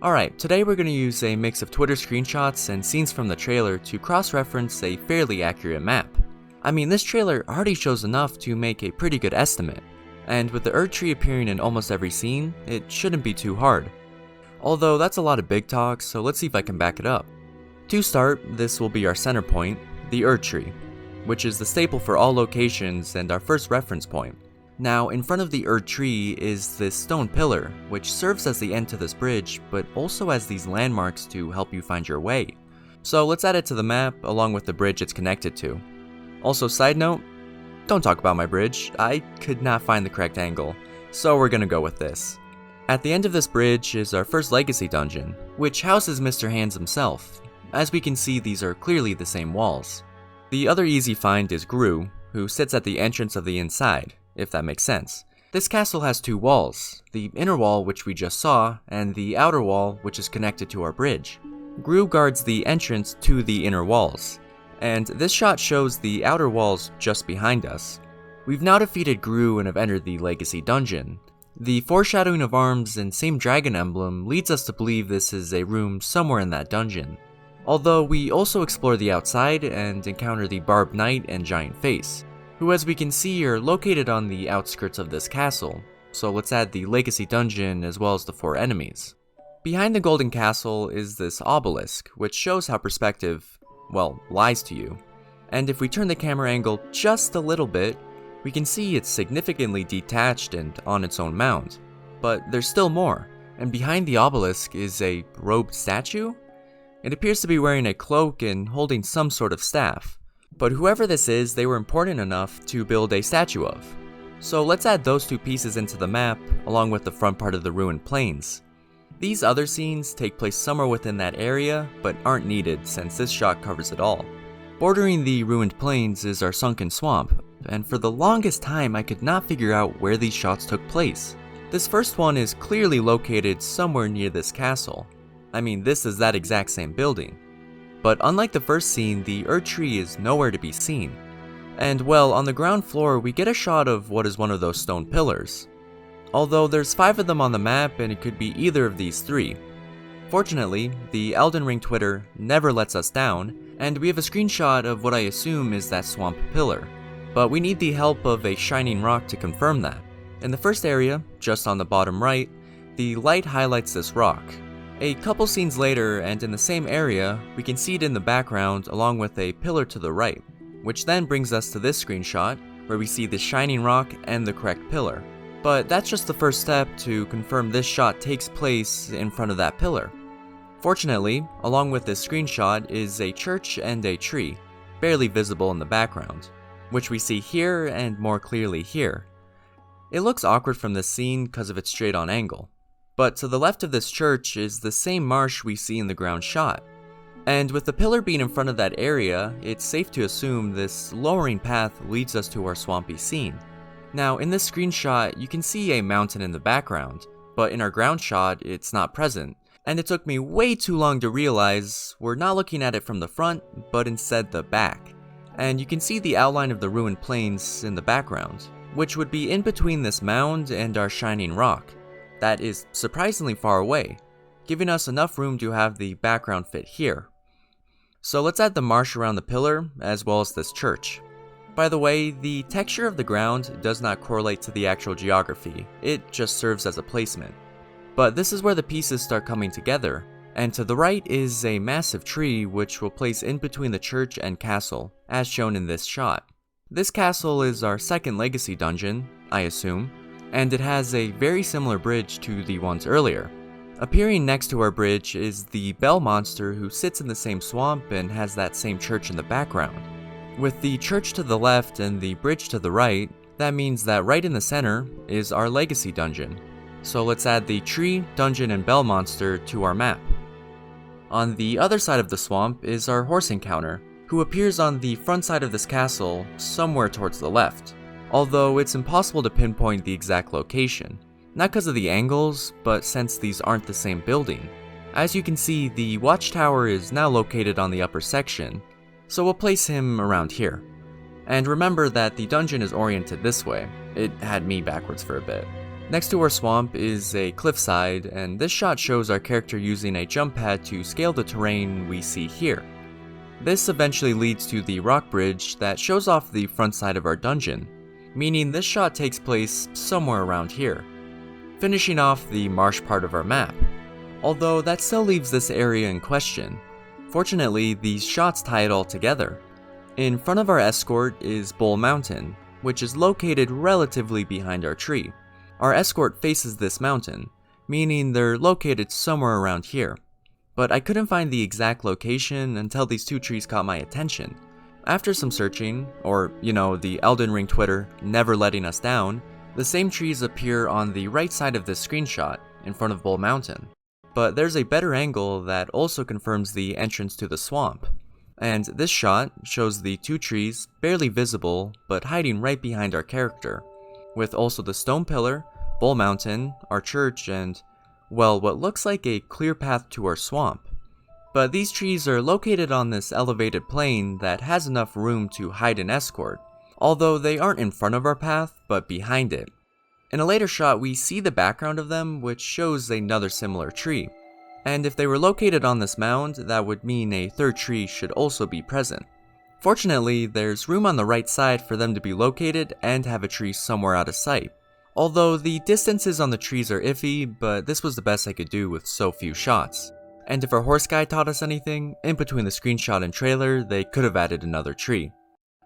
Alright, today we're going to use a mix of Twitter screenshots and scenes from the trailer to cross-reference a fairly accurate map. I mean, this trailer already shows enough to make a pretty good estimate, and with the Erd tree appearing in almost every scene, it shouldn't be too hard. Although that's a lot of big talk, so let's see if I can back it up. To start, this will be our center point, the Erd tree, which is the staple for all locations and our first reference point. Now, in front of the Erd tree is this stone pillar, which serves as the end to this bridge, but also as these landmarks to help you find your way. So let's add it to the map, along with the bridge it's connected to. Also, side note, don't talk about my bridge, I could not find the correct angle, so we're gonna go with this. At the end of this bridge is our first legacy dungeon, which houses Mr. Hands himself. As we can see, these are clearly the same walls. The other easy find is Gru, who sits at the entrance of the inside, if that makes sense. This castle has two walls, the inner wall which we just saw, and the outer wall which is connected to our bridge. Gru guards the entrance to the inner walls, and this shot shows the outer walls just behind us. We've now defeated Gru and have entered the Legacy Dungeon. The foreshadowing of arms and same dragon emblem leads us to believe this is a room somewhere in that dungeon. Although we also explore the outside and encounter the Barbed Knight and Giant Face, who as we can see are located on the outskirts of this castle, so let's add the Legacy Dungeon as well as the 4 enemies. Behind the Golden Castle is this obelisk, which shows how perspective, well, lies to you. And if we turn the camera angle just a little bit, we can see it's significantly detached and on its own mound. But there's still more, and behind the obelisk is a robed statue? It appears to be wearing a cloak and holding some sort of staff. But whoever this is, they were important enough to build a statue of. So let's add those two pieces into the map, along with the front part of the ruined plains. These other scenes take place somewhere within that area, but aren't needed since this shot covers it all. Bordering the ruined plains is our sunken swamp, and for the longest time I could not figure out where these shots took place. This first one is clearly located somewhere near this castle. I mean, this is that exact same building. But unlike the first scene, the Erd tree is nowhere to be seen. And well, on the ground floor we get a shot of what is one of those stone pillars. Although there's 5 of them on the map and it could be either of these 3. Fortunately, the Elden Ring Twitter never lets us down, and we have a screenshot of what I assume is that swamp pillar. But we need the help of a shining rock to confirm that. In the first area, just on the bottom right, the light highlights this rock. A couple scenes later, and in the same area, we can see it in the background along with a pillar to the right, which then brings us to this screenshot, where we see the shining rock and the correct pillar. But that's just the first step to confirm this shot takes place in front of that pillar. Fortunately, along with this screenshot is a church and a tree, barely visible in the background, which we see here and more clearly here. It looks awkward from this scene because of its straight on angle. But to the left of this church is the same marsh we see in the ground shot. And with the pillar being in front of that area, it's safe to assume this lowering path leads us to our swampy scene. Now in this screenshot, you can see a mountain in the background, but in our ground shot, it's not present. And it took me way too long to realize we're not looking at it from the front, but instead the back. And you can see the outline of the ruined plains in the background, which would be in between this mound and our shining rock. That is surprisingly far away, giving us enough room to have the background fit here. So let's add the marsh around the pillar, as well as this church. By the way, the texture of the ground does not correlate to the actual geography, it just serves as a placement. But this is where the pieces start coming together, and to the right is a massive tree which we'll place in between the church and castle, as shown in this shot. This castle is our second legacy dungeon, I assume, and it has a very similar bridge to the ones earlier. Appearing next to our bridge is the bell monster who sits in the same swamp and has that same church in the background. With the church to the left and the bridge to the right, that means that right in the center is our legacy dungeon. So let's add the tree, dungeon, and bell monster to our map. On the other side of the swamp is our horse encounter, who appears on the front side of this castle somewhere towards the left. Although it's impossible to pinpoint the exact location. Not because of the angles, but since these aren't the same building. As you can see, the watchtower is now located on the upper section, so we'll place him around here. And remember that the dungeon is oriented this way. It had me backwards for a bit. Next to our swamp is a cliffside, and this shot shows our character using a jump pad to scale the terrain we see here. This eventually leads to the rock bridge that shows off the front side of our dungeon, meaning this shot takes place somewhere around here, finishing off the marsh part of our map, although that still leaves this area in question. Fortunately, these shots tie it all together. In front of our escort is Bull Mountain, which is located relatively behind our tree. Our escort faces this mountain, meaning they're located somewhere around here. But I couldn't find the exact location until these two trees caught my attention. After some searching, or the Elden Ring Twitter never letting us down, the same trees appear on the right side of this screenshot, in front of Bull Mountain. But there's a better angle that also confirms the entrance to the swamp. And this shot shows the two trees barely visible, but hiding right behind our character, with also the stone pillar, Bull Mountain, our church, and, well, what looks like a clear path to our swamp. But these trees are located on this elevated plane that has enough room to hide an escort, although they aren't in front of our path, but behind it. In a later shot, we see the background of them, which shows another similar tree. And if they were located on this mound, that would mean a third tree should also be present. Fortunately, there's room on the right side for them to be located and have a tree somewhere out of sight. Although the distances on the trees are iffy, but this was the best I could do with so few shots. And if our horse guy taught us anything, in between the screenshot and trailer, they could have added another tree.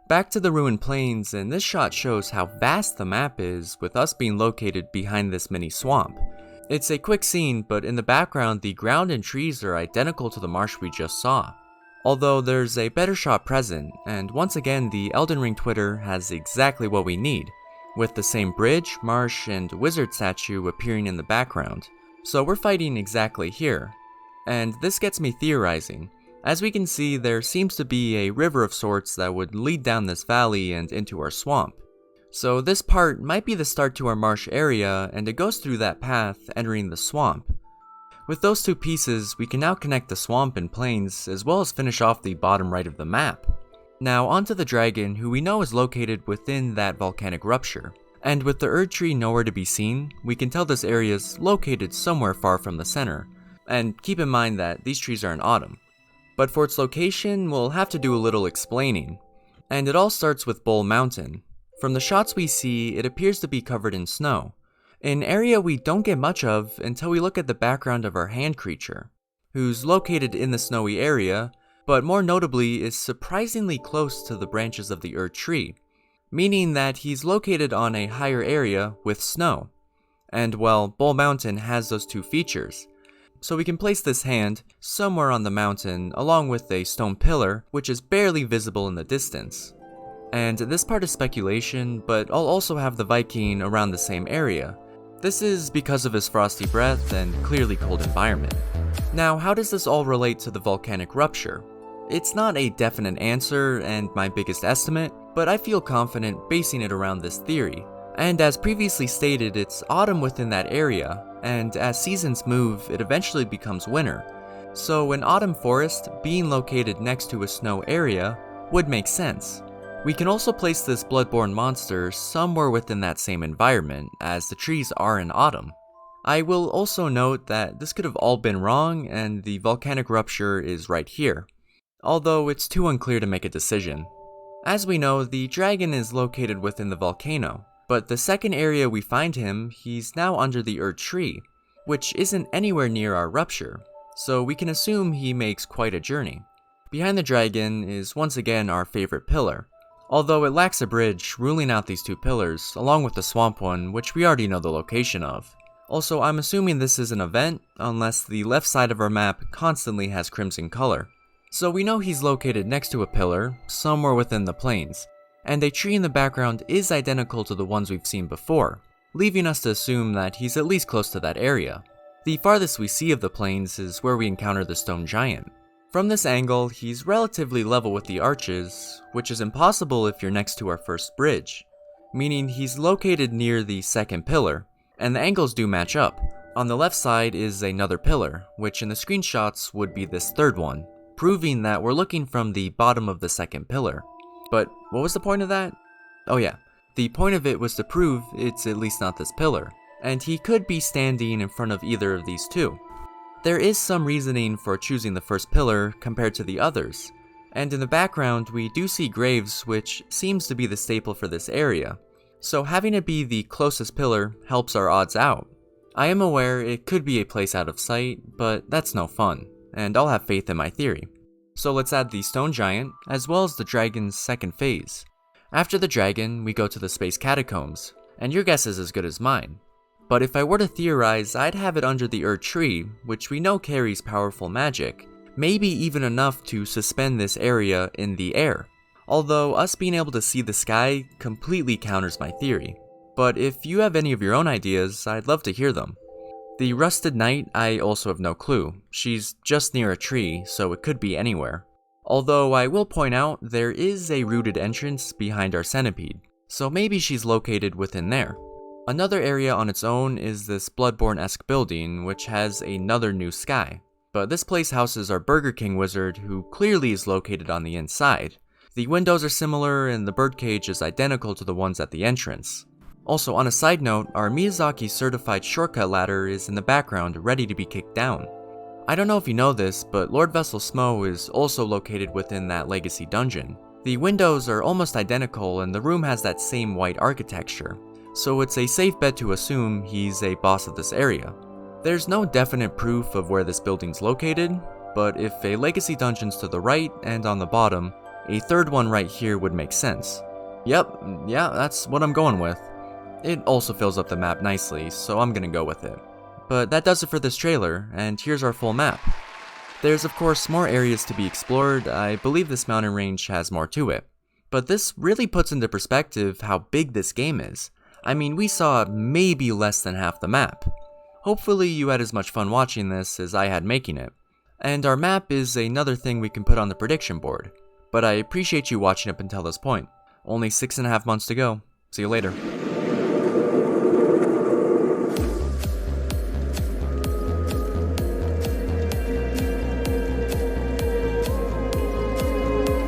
Back to the ruined plains, and this shot shows how vast the map is, with us being located behind this mini swamp. It's a quick scene, but in the background the ground and trees are identical to the marsh we just saw. Although there's a better shot present, and once again the Elden Ring Twitter has exactly what we need, with the same bridge, marsh, and wizard statue appearing in the background. So we're fighting exactly here. And this gets me theorizing. As we can see, there seems to be a river of sorts that would lead down this valley and into our swamp. So this part might be the start to our marsh area, and it goes through that path, entering the swamp. With those two pieces, we can now connect the swamp and plains, as well as finish off the bottom right of the map. Now onto the dragon, who we know is located within that volcanic rupture. And with the Erd tree nowhere to be seen, we can tell this area is located somewhere far from the center. And keep in mind that these trees are in autumn. But for its location, we'll have to do a little explaining. And it all starts with Bull Mountain. From the shots we see, it appears to be covered in snow. An area we don't get much of until we look at the background of our hand creature, who's located in the snowy area, but more notably is surprisingly close to the branches of the Erd tree, meaning that he's located on a higher area with snow. And well, Bull Mountain has those two features. So we can place this hand somewhere on the mountain along with a stone pillar, which is barely visible in the distance. And this part is speculation, but I'll also have the Viking around the same area. This is because of his frosty breath and clearly cold environment. Now, how does this all relate to the volcanic rupture? It's not a definite answer and my biggest estimate, but I feel confident basing it around this theory. And as previously stated, it's autumn within that area, and as seasons move, it eventually becomes winter. So an autumn forest being located next to a snow area would make sense. We can also place this bloodborne monster somewhere within that same environment, as the trees are in autumn. I will also note that this could have all been wrong and the volcanic rupture is right here, although it's too unclear to make a decision. As we know, the dragon is located within the volcano, but the second area we find him, he's now under the Erd tree, which isn't anywhere near our rupture, so we can assume he makes quite a journey. Behind the dragon is once again our favorite pillar, although it lacks a bridge, ruling out these two pillars, along with the swamp one, which we already know the location of. Also, I'm assuming this is an event, unless the left side of our map constantly has crimson color. So we know he's located next to a pillar, somewhere within the plains, and a tree in the background is identical to the ones we've seen before, leaving us to assume that he's at least close to that area. The farthest we see of the plains is where we encounter the stone giant. From this angle, he's relatively level with the arches, which is impossible if you're next to our first bridge, meaning he's located near the second pillar, and the angles do match up. On the left side is another pillar, which in the screenshots would be this third one, proving that we're looking from the bottom of the second pillar. But what was the point of that? Oh yeah, the point of it was to prove it's at least not this pillar. and he could be standing in front of either of these two. There is some reasoning for choosing the first pillar compared to the others, and in the background we do see graves, which seems to be the staple for this area, so having it be the closest pillar helps our odds out. I am aware it could be a place out of sight, but that's no fun, and I'll have faith in my theory. So let's add the stone giant, as well as the dragon's second phase. After the dragon, we go to the space catacombs, and your guess is as good as mine. But if I were to theorize, I'd have it under the tree, which we know carries powerful magic, maybe even enough to suspend this area in the air. Although us being able to see the sky completely counters my theory. But if you have any of your own ideas, I'd love to hear them. The rusted knight, I also have no clue. She's just near a tree, so it could be anywhere. Although I will point out, there is a rooted entrance behind our centipede, so maybe she's located within there. Another area on its own is this Bloodborne-esque building, which has another new sky. But this place houses our Burger King wizard, who clearly is located on the inside. The windows are similar, and the birdcage is identical to the ones at the entrance. Also, on a side note, our Miyazaki certified shortcut ladder is in the background, ready to be kicked down. I don't know if you know this, but Lord Vessel Smo is also located within that legacy dungeon. The windows are almost identical, and the room has that same white architecture, so it's a safe bet to assume he's a boss of this area. There's no definite proof of where this building's located, but if a legacy dungeon's to the right and on the bottom, a third one right here would make sense. Yep, yeah, that's what I'm going with. It also fills up the map nicely, so I'm gonna go with it. But that does it for this trailer, and here's our full map. There's of course more areas to be explored. I believe this mountain range has more to it. But this really puts into perspective how big this game is. I mean, we saw maybe less than half the map. Hopefully you had as much fun watching this as I had making it. And our map is another thing we can put on the prediction board. But I appreciate you watching up until this point. Only 6.5 months to go. See you later.